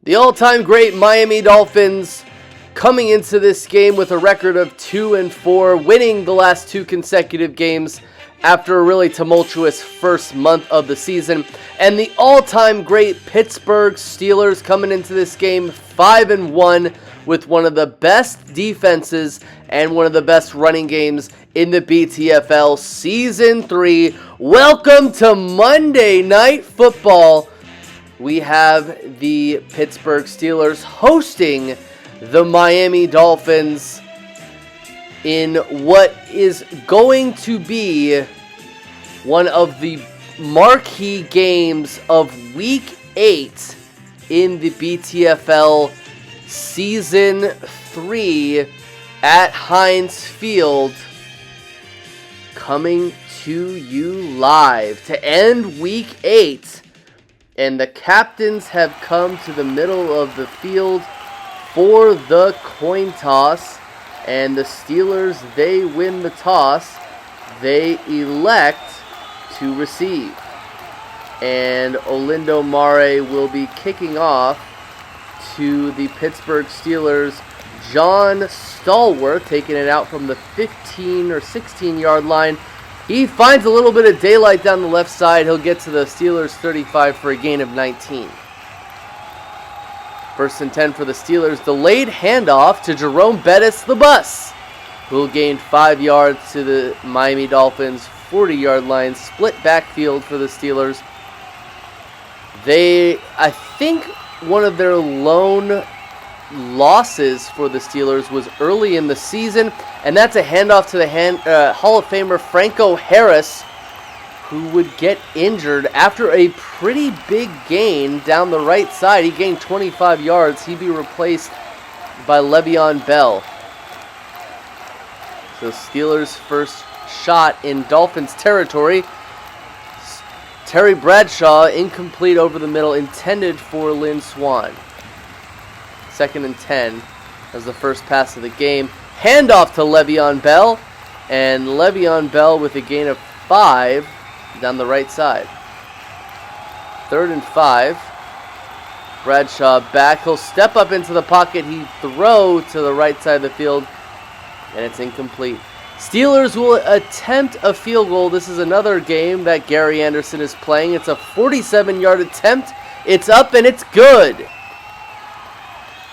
The all-time great Miami Dolphins coming into this game with a record of 2-4, winning the last two consecutive games after a really tumultuous first month of the season. And the all-time great Pittsburgh Steelers coming into this game 5-1 with one of the best defenses and one of the best running games in the BTFL Season 3. Welcome to Monday Night Football. We have the Pittsburgh Steelers hosting the Miami Dolphins in what is going to be one of the marquee games of Week 8 in the BTFL Season 3 at Heinz Field, coming to you live to end Week 8. And the captains have come to the middle of the field for the coin toss. And the Steelers, they win the toss. They elect to receive. And Olindo Mare will be kicking off to the Pittsburgh Steelers. John Stallworth taking it out from the 15 or 16 yard line. He finds a little bit of daylight down the left side. He'll get to the Steelers 35 for a gain of 19. First and 10 for the Steelers. Delayed handoff to Jerome Bettis, the bus, who will gain 5 yards to the Miami Dolphins 40-yard line. Split backfield for the Steelers. I think one of their lone losses for the Steelers was early in the season, and that's a handoff to the Hall of Famer Franco Harris, who would get injured after a pretty big gain down the right side. He gained 25 yards. He'd be replaced by Le'Veon Bell. So Steelers' first shot in Dolphins territory. Terry Bradshaw, incomplete over the middle, intended for Lynn Swann. Second and 10 as the first pass of the game. Handoff to Le'Veon Bell, and Le'Veon Bell with a gain of 5 down the right side. Third and 5. Bradshaw back. He'll step up into the pocket. He throw to the right side of the field, and it's incomplete. Steelers will attempt a field goal. This is another game that Gary Anderson is playing. It's a 47-yard attempt. It's up, and it's good.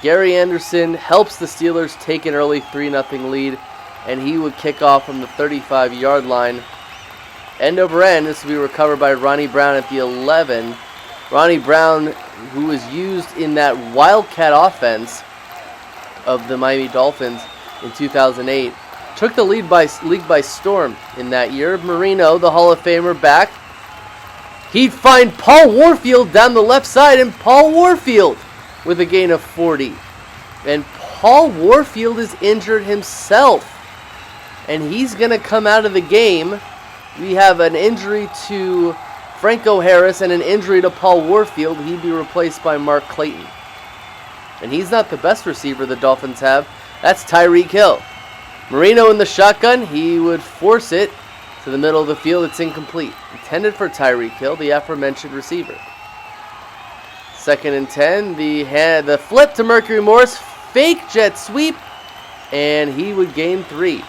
Gary Anderson helps the Steelers take an early 3-0 lead, and he would kick off from the 35-yard line. End over end, this will be recovered by Ronnie Brown at the 11. Ronnie Brown, who was used in that Wildcat offense of the Miami Dolphins in 2008, took the league by storm in that year. Marino, the Hall of Famer, back. He'd find Paul Warfield down the left side, and Paul Warfield with a gain of 40. And Paul Warfield is injured himself, and he's going to come out of the game. We have an injury to Franco Harris and an injury to Paul Warfield. He'd be replaced by Mark Clayton. And he's not the best receiver the Dolphins have. That's Tyreek Hill. Marino in the shotgun. He would force it to the middle of the field. It's incomplete. Intended for Tyreek Hill, the aforementioned receiver. Second and 10, the flip to Mercury Morris, fake jet sweep, and he would gain 3.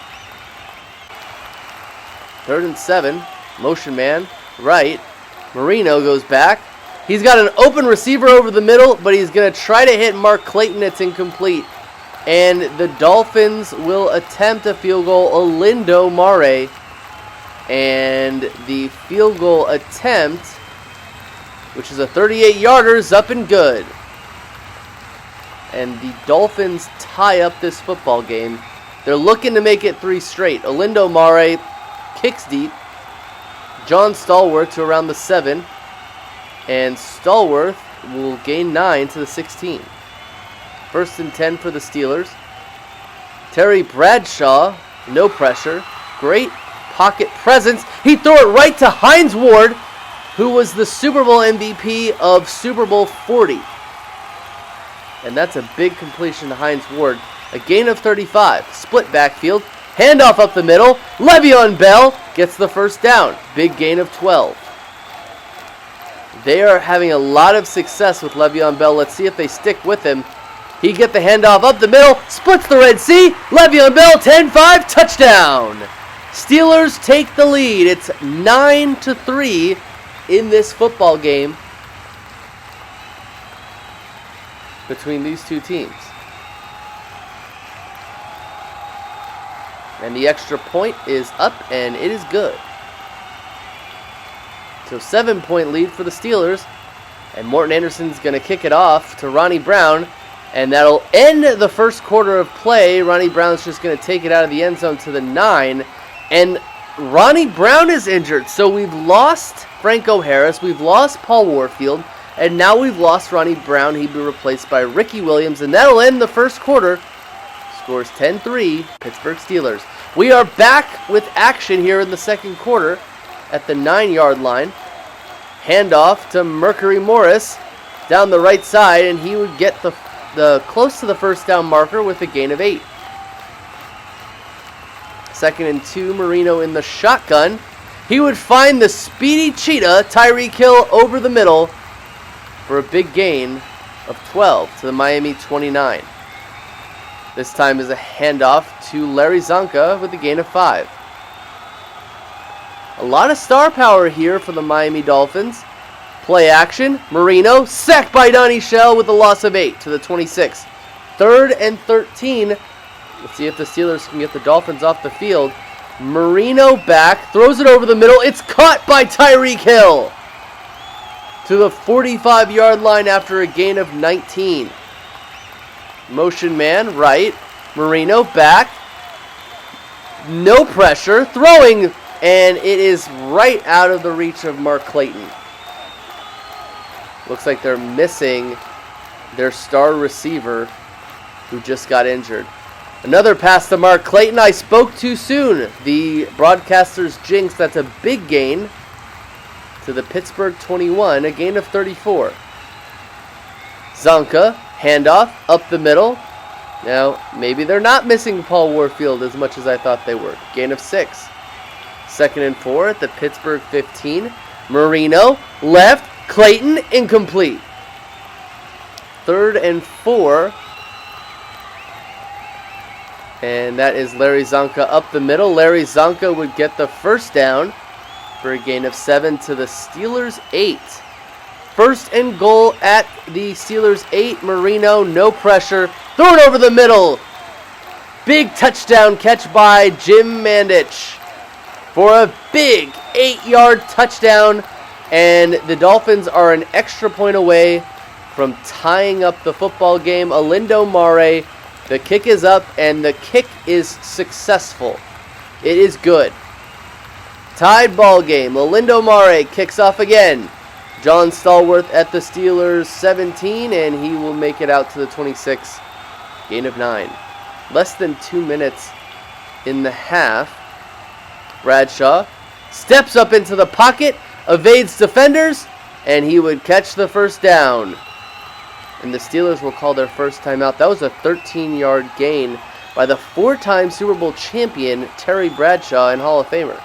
Third and 7, motion man, right. Marino goes back. He's got an open receiver over the middle, but he's going to try to hit Mark Clayton. It's incomplete. And the Dolphins will attempt a field goal, Olindo Mare. And the field goal attempt, which is a 38-yarder, is up and good. And the Dolphins tie up this football game. They're looking to make it 3 straight. Olindo Mare kicks deep. John Stallworth to around the 7. And Stallworth will gain 9 to the 16. First and 10 for the Steelers. Terry Bradshaw, no pressure. Great pocket presence. He threw it right to Heinz Ward, who was the Super Bowl MVP of Super Bowl 40. And that's a big completion to Heinz Ward. A gain of 35. Split backfield. Handoff up the middle. Le'Veon Bell gets the first down. Big gain of 12. They are having a lot of success with Le'Veon Bell. Let's see if they stick with him. He get the handoff up the middle, splits the Red Sea. Le'Veon Bell, 10-5, touchdown. Steelers take the lead. It's 9-3 in this football game between these two teams. And the extra point is up, and it is good. So 7-point lead for the Steelers. And Morton Anderson's going to kick it off to Ronnie Brown. And that'll end the first quarter of play. Ronnie Brown's just going to take it out of the end zone to the 9. And Ronnie Brown is injured. So we've lost Franco Harris. We've lost Paul Warfield. And now we've lost Ronnie Brown. He'll be replaced by Ricky Williams. And that'll end the first quarter. Scores 10-3, Pittsburgh Steelers. We are back with action here in the second quarter at the 9-yard line. Handoff to Mercury Morris down the right side, and he would get the close to the first down marker with a gain of 8. 2nd and 2, Marino in the shotgun. He would find the speedy cheetah, Tyreek Hill, over the middle for a big gain of 12 to the Miami 29. This time is a handoff to Larry Zonka with a gain of 5. A lot of star power here for the Miami Dolphins. Play action. Marino sacked by Donnie Shell with a loss of 8 to the 26. 3rd and 13. Let's see if the Steelers can get the Dolphins off the field. Marino back. Throws it over the middle. It's caught by Tyreek Hill to the 45-yard line after a gain of 19. Motion man right. Marino back. No pressure. Throwing. And it is right out of the reach of Mark Clayton. Looks like they're missing their star receiver who just got injured. Another pass to Mark Clayton. I spoke too soon. The broadcaster's jinx. That's a big gain to the Pittsburgh 21. A gain of 34. Zonka. Handoff. Up the middle. Now, maybe they're not missing Paul Warfield as much as I thought they were. Gain of 6. 2nd and 4 at the Pittsburgh 15. Marino, left. Clayton, incomplete. 3rd and 4. And that is Larry Zonka up the middle. Larry Zonka would get the first down for a gain of 7 to the Steelers 8. 1st and goal at the Steelers 8. Marino, no pressure. Throw it over the middle. Big touchdown catch by Jim Mandich for a big 8-yard touchdown, and the Dolphins are an extra point away from tying up the football game. Alindo Mare, the kick is up, and the kick is successful. It is good. Tied ball game. Alindo Mare kicks off again. John Stallworth at the Steelers 17, and he will make it out to the 26. Gain of 9. Less than 2 minutes in the half. Bradshaw steps up into the pocket, evades defenders, and he would catch the first down. And the Steelers will call their first timeout. That was a 13-yard gain by the 4-time Super Bowl champion Terry Bradshaw and Hall of Famer.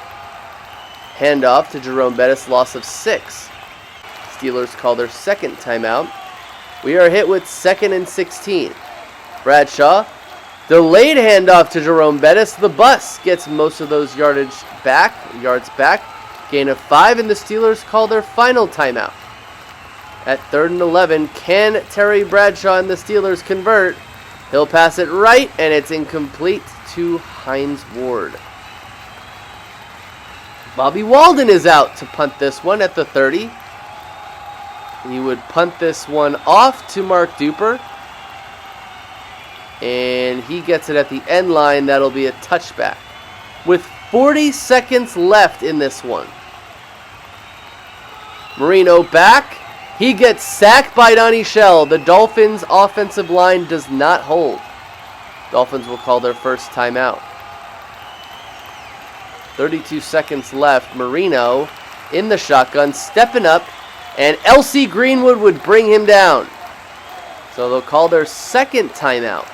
Handoff to Jerome Bettis, loss of 6. Steelers call their second timeout. We are hit with 2nd and 16. Bradshaw. Delayed handoff to Jerome Bettis. The bus gets most of those yards back. Gain of 5, and the Steelers call their final timeout. At 3rd and 11, can Terry Bradshaw and the Steelers convert? He'll pass it right, and it's incomplete to Heinz Ward. Bobby Walden is out to punt this one at the 30. He would punt this one off to Mark Duper. And he gets it at the end line. That'll be a touchback. With 40 seconds left in this one. Marino back. He gets sacked by Donnie Shell. The Dolphins' offensive line does not hold. Dolphins will call their first timeout. 32 seconds left. Marino in the shotgun, stepping up. And L.C. Greenwood would bring him down. So they'll call their second timeout.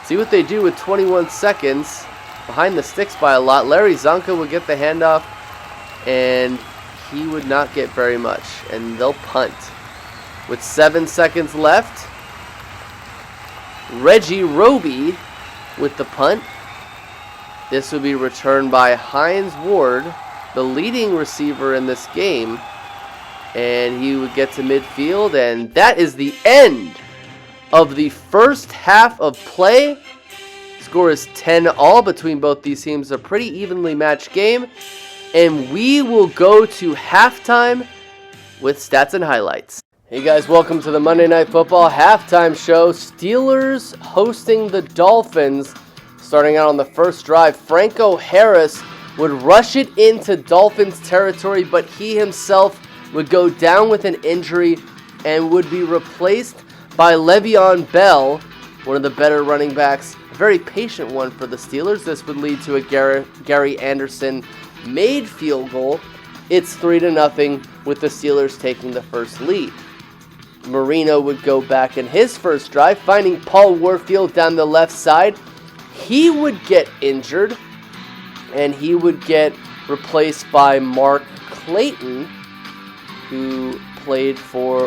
See what they do with 21 seconds. Behind the sticks by a lot. Larry Zonka would get the handoff. And he would not get very much, and they'll punt. With 7 seconds left, Reggie Roby with the punt. This will be returned by Heinz Ward, the leading receiver in this game, and he would get to midfield, and that is the end of the first half of play. Score is 10-all between both these teams, a pretty evenly matched game, and we will go to halftime with stats and highlights. Hey guys, welcome to the Monday Night Football halftime show. Steelers hosting the Dolphins. Starting out on the first drive, Franco Harris would rush it into Dolphins territory, but he himself would go down with an injury and would be replaced by Le'Veon Bell, one of the better running backs. A very patient one for the Steelers. This would lead to a Gary Anderson made field goal. It's 3-0 with the Steelers taking the first lead. Marino would go back in his first drive, finding Paul Warfield down the left side. He would get injured, and he would get replaced by Mark Clayton, who played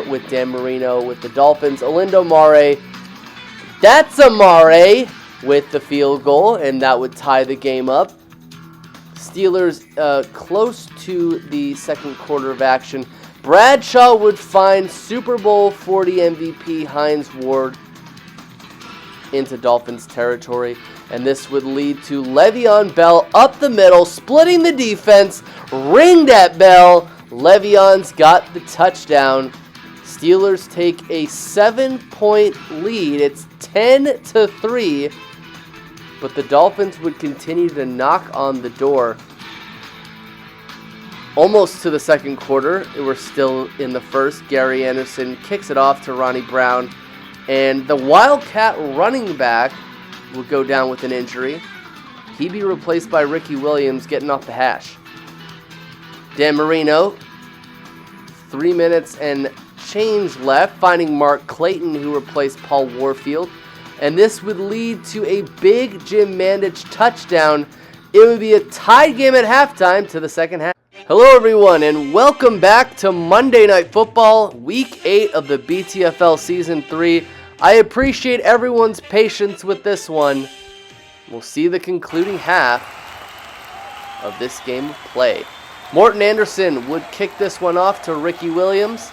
with Dan Marino with the Dolphins. Olindo Mare, that's a Mare with the field goal, and that would tie the game up. Steelers close to the second quarter of action. Bradshaw would find Super Bowl 40 MVP Heinz Ward into Dolphins territory, and this would lead to Le'Veon Bell up the middle, splitting the defense, ringed at Bell. Le'Veon's got the touchdown. Steelers take a 7-point lead. It's 10-3, but the Dolphins would continue to knock on the door. Almost to the second quarter, we're still in the first. Gary Anderson kicks it off to Ronnie Brown, and the Wildcat running back will go down with an injury. He'd be replaced by Ricky Williams getting off the hash. Dan Marino, 3 minutes and change left, finding Mark Clayton, who replaced Paul Warfield, and this would lead to a big Jim Mandich touchdown. It would be a tied game at halftime to the second half. Hello everyone, and welcome back to Monday Night Football, Week 8 of the BTFL Season 3. I appreciate everyone's patience with this one. We'll see the concluding half of this game of play. Morton Anderson would kick this one off to Ricky Williams,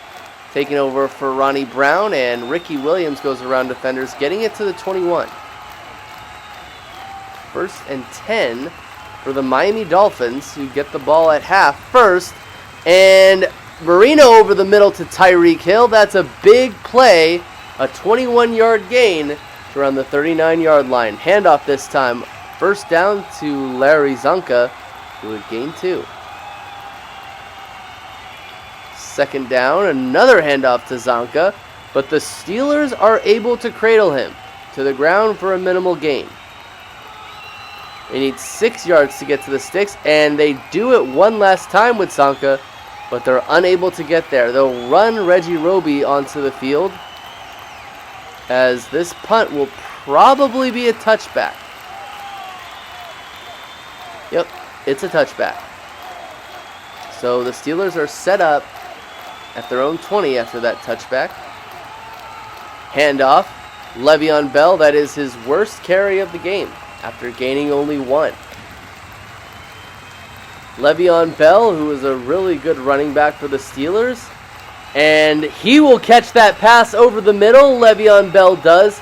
taking over for Ronnie Brown, and Ricky Williams goes around defenders, getting it to the 21. 1st and 10 for the Miami Dolphins, who get the ball at half first, and Marino over the middle to Tyreek Hill. That's a big play, a 21-yard gain to around the 39-yard line. Handoff this time, first down to Larry Zonka, who would gain 2. Second down, another handoff to Zonka, but the Steelers are able to cradle him to the ground for a minimal gain. They need 6 yards to get to the sticks, and they do it one last time with Zonka, but they're unable to get there. They'll run Reggie Roby onto the field, as this punt will probably be a touchback. Yep, it's a touchback. So the Steelers are set up at their own 20 after that touchback. Handoff, Le'Veon Bell, that is his worst carry of the game, after gaining only 1. Le'Veon Bell, who is a really good running back for the Steelers, and he will catch that pass over the middle. Le'Veon Bell does.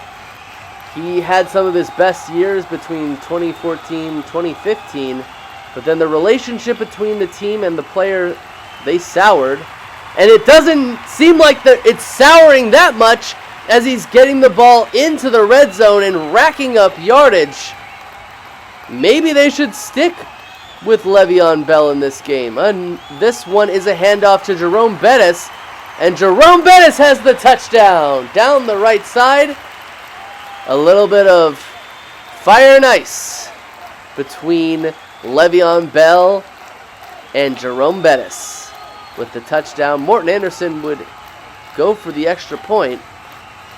He had some of his best years between 2014 and 2015, but then the relationship between the team and the player, they soured, and it doesn't seem like it's souring that much as he's getting the ball into the red zone and racking up yardage. Maybe they should stick with Le'Veon Bell in this game. And this one is a handoff to Jerome Bettis, and Jerome Bettis has the touchdown down the right side. A little bit of fire and ice between Le'Veon Bell and Jerome Bettis. With the touchdown, Morton Anderson would go for the extra point,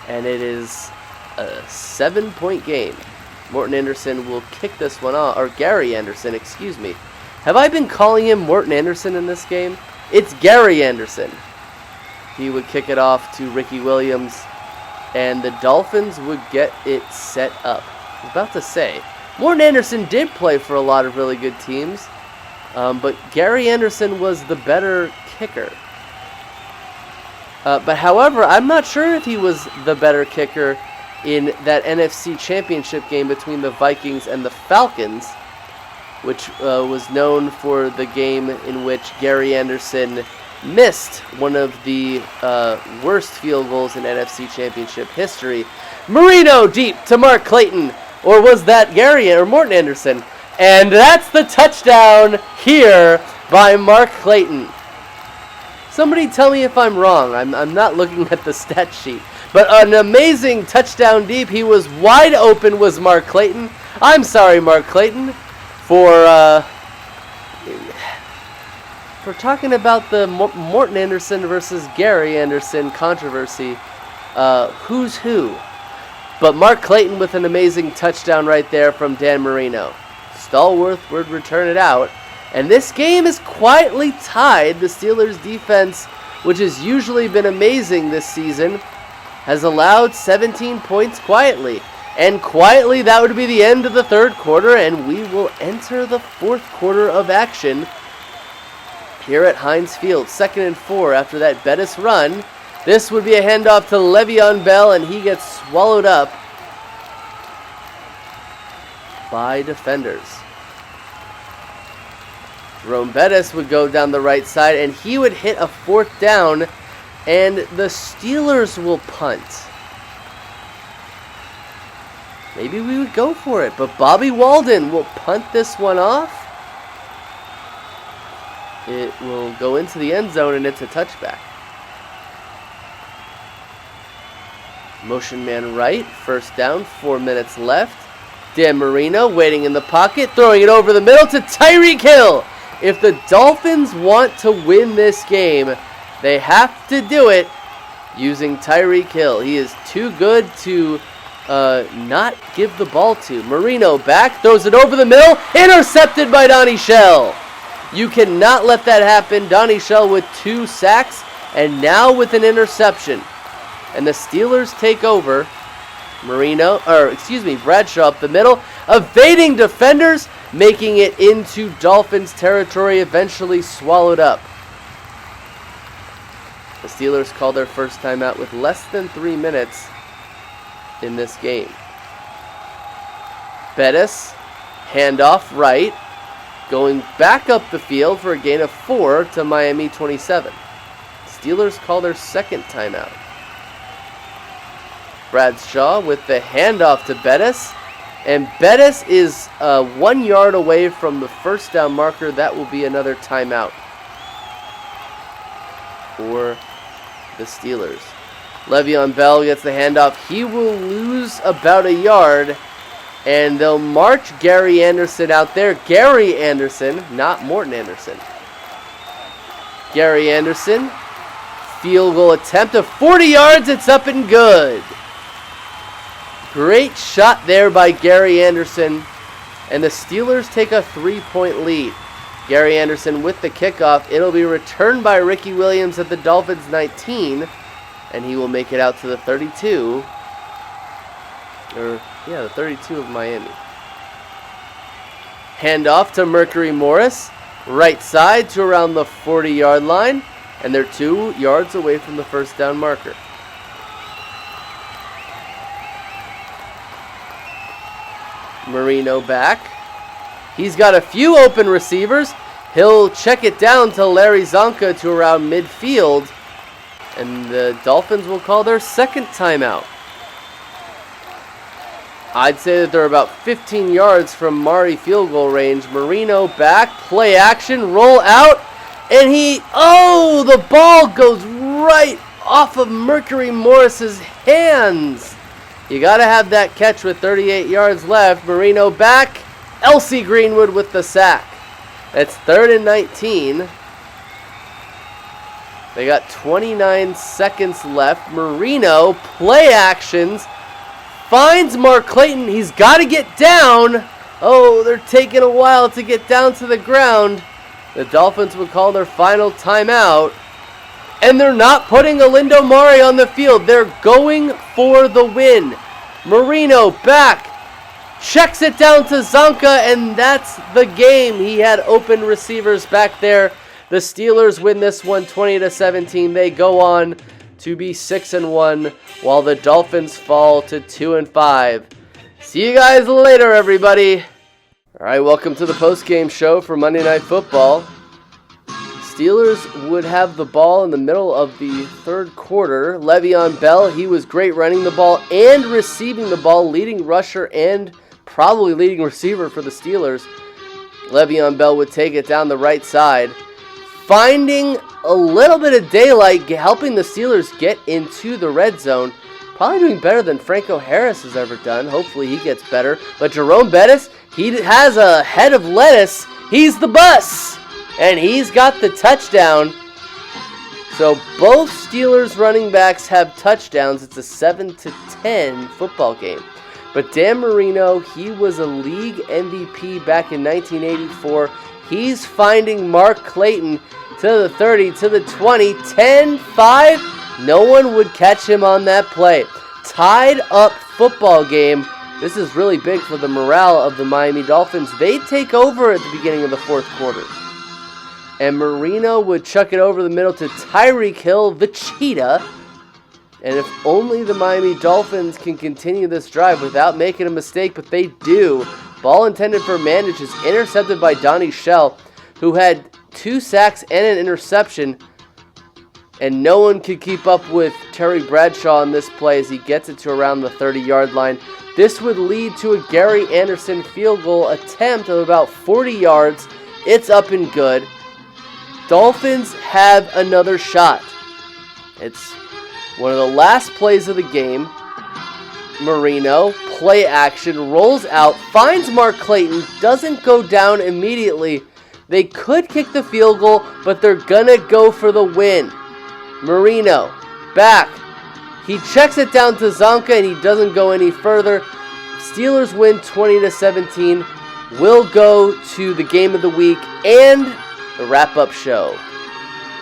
and it is a 7-point game. Morton Anderson will kick this one off, or Gary Anderson, excuse me. Have I been calling him Morton Anderson in this game? It's Gary Anderson. He would kick it off to Ricky Williams, and the Dolphins would get it set up. I was about to say, Morton Anderson did play for a lot of really good teams, but Gary Anderson was the better kicker. But however, I'm not sure if he was the better kicker in that NFC Championship game between the Vikings and the Falcons, which was known for the game in which Gary Anderson missed one of the worst field goals in NFC Championship history. Marino deep to Mark Clayton, or was that Gary or Morton Anderson? And that's the touchdown here by Mark Clayton. Somebody tell me if I'm wrong. I'm not looking at the stat sheet. But an amazing touchdown deep. He was wide open, was Mark Clayton. I'm sorry, Mark Clayton, for talking about the Morton Anderson versus Gary Anderson controversy. Who's who? But Mark Clayton with an amazing touchdown right there from Dan Marino. Stallworth would return it out. And this game is quietly tied. The Steelers' defense, which has usually been amazing this season, has allowed 17 points quietly. And quietly, that would be the end of the third quarter, and we will enter the fourth quarter of action here at Heinz Field. 2nd and 4 after that Bettis run. This would be a handoff to Le'Veon Bell, and he gets swallowed up by defenders. Jerome Bettis would go down the right side, and he would hit a 4th down, and the Steelers will punt. Maybe we would go for it, but Bobby Walden will punt this one off. It will go into the end zone, and it's a touchback. Motion man right, 1st down, 4 minutes left. Dan Marino waiting in the pocket, throwing it over the middle to Tyreek Hill. If the Dolphins want to win this game, they have to do it using Tyreek Hill. He is too good to not give the ball to. Marino back, throws it over the middle, intercepted by Donnie Shell. You cannot let that happen. Donnie Shell with 2 sacks, and now with an interception. And the Steelers take over. Bradshaw up the middle, evading defenders, making it into Dolphins territory, eventually swallowed up. The Steelers call their first timeout with less than 3 minutes in this game. Bettis, handoff right, going back up the field for a gain of 4 to Miami 27. Steelers call their second timeout. Bradshaw with the handoff to Bettis. And Bettis is 1 yard away from the 1st down marker. That will be another timeout for the Steelers. Le'Veon Bell gets the handoff. He will lose about a yard. And they'll march Gary Anderson out there. Gary Anderson, not Morton Anderson. Gary Anderson, field goal attempt of 40 yards. It's up and good. Great shot there by Gary Anderson, and the Steelers take a 3-point lead. Gary Anderson with the kickoff. It'll be returned by Ricky Williams at the Dolphins 19, and he will make it out to the 32. The 32 of Miami. Handoff to Mercury Morris, right side to around the 40-yard line, and they're 2 yards away from the 1st down marker. Marino back. He's got a few open receivers. He'll check it down to Larry Zonka to around midfield. And the Dolphins will call their second timeout. I'd say that they're about 15 yards from Mari field goal range. Marino back, play action, roll out. And the ball goes right off of Mercury Morris's hands. You got to have that catch with 38 yards left. Marino back. Elsie Greenwood with the sack. It's 3rd and 19. They got 29 seconds left. Marino, play actions, finds Mark Clayton. He's got to get down. Oh, they're taking a while to get down to the ground. The Dolphins would call their final timeout. And they're not putting Alindo Mari on the field. They're going for the win. Marino back. Checks it down to Zonka, and that's the game. He had open receivers back there. The Steelers win this one 20-17. They go on to be 6-1, while the Dolphins fall to 2-5. See you guys later, everybody. All right, welcome to the post-game show for Monday Night Football. Steelers would have the ball in the middle of the third quarter. Le'Veon Bell, he was great running the ball and receiving the ball, leading rusher and probably leading receiver for the Steelers. Le'Veon Bell would take it down the right side, finding a little bit of daylight, helping the Steelers get into the red zone. Probably doing better than Franco Harris has ever done. Hopefully he gets better. But Jerome Bettis, he has a head of lettuce. He's the bus. And he's got the touchdown. So both Steelers running backs have touchdowns. It's a 7-10 football game. But Dan Marino, he was a league MVP back in 1984. He's finding Mark Clayton to the 30, to the 20, 10-5. No one would catch him on that play. Tied up football game. This is really big for the morale of the Miami Dolphins. They take over at the beginning of the fourth quarter. And Marino would chuck it over the middle to Tyreek Hill, the cheetah. And if only the Miami Dolphins can continue this drive without making a mistake, but they do. Ball intended for Mandich is intercepted by Donnie Shell, who had 2 sacks and an interception. And no one could keep up with Terry Bradshaw on this play as he gets it to around the 30-yard line. This would lead to a Gary Anderson field goal attempt of about 40 yards. It's up and good. Dolphins have another shot. It's one of the last plays of the game. Marino, play action, rolls out, finds Mark Clayton, doesn't go down immediately. They could kick the field goal, but they're gonna go for the win. Marino, back. He checks it down to Zonka, and he doesn't go any further. Steelers win 20-17. We'll go to the game of the week and the wrap-up show.